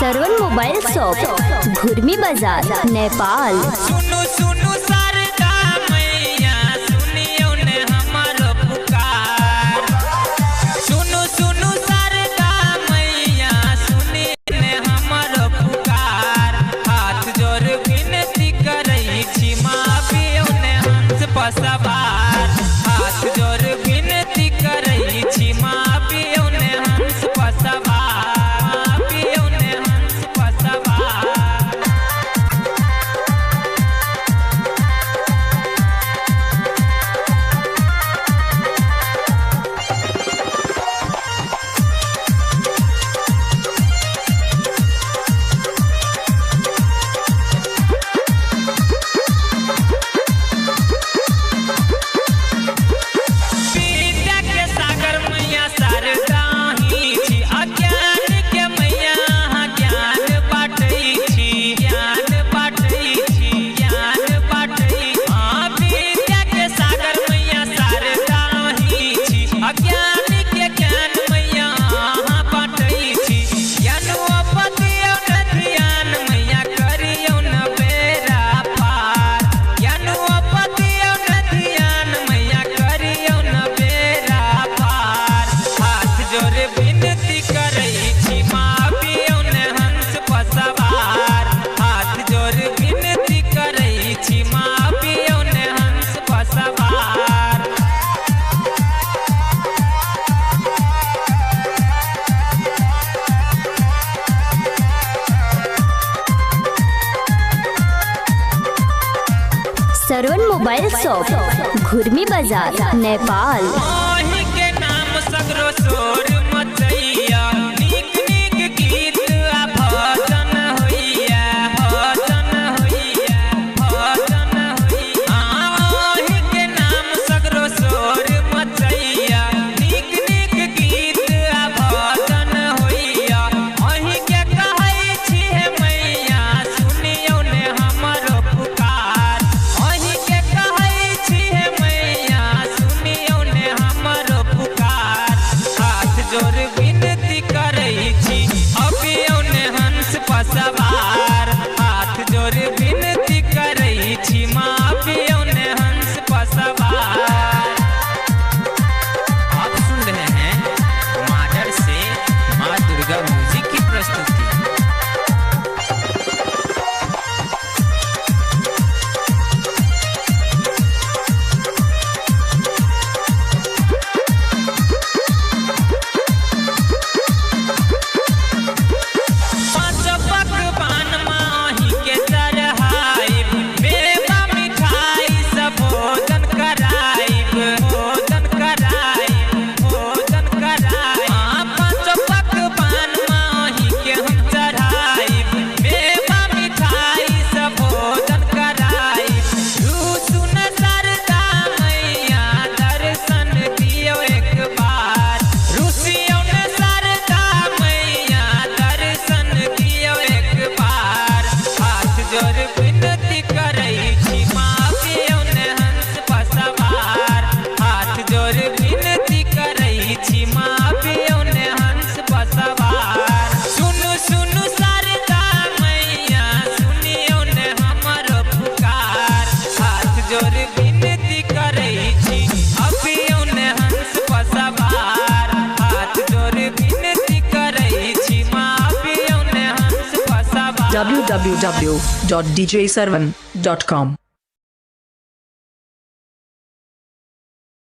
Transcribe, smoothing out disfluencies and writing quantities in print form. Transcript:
सरवन mobile shop, घुर्मी बाजार, नेपाल। सुनु सुनु शारदा मैया, सुनियो ने हमारो पुकार। सुनु सुनु शारदा मैया, सुनियो ने हमारो पुकार। हाथ जोड़ विनती करई छी माँ पियो ने हंस पर सवार। हाथ जोड़ विनती करई छी माँ पियो ने हंस पर सवार। सरवन मोबाइल शॉप, घुर्मी बाजार, नेपाल। माही के नाम सगरो शोर मचैया, नीक नीक गीत आ भजन होइया, भजन होइया, भजन होइया। माही के नाम सगरो शोर मचैया, नीक नीक गीत आ भजन होइया। अहीं के कहै छी हे मैया, सुनियो ने हमरो पुकार। जोर विनती करई छी अबियो ने हंस पर सवार। हाथ जोर विनती करई छी माँ अबियो ने हंस पर सवार। आप सुन रहे हैं माडर से माँ दुर्गा म्यूजिक की प्रस्तुति। www.djsarvan.com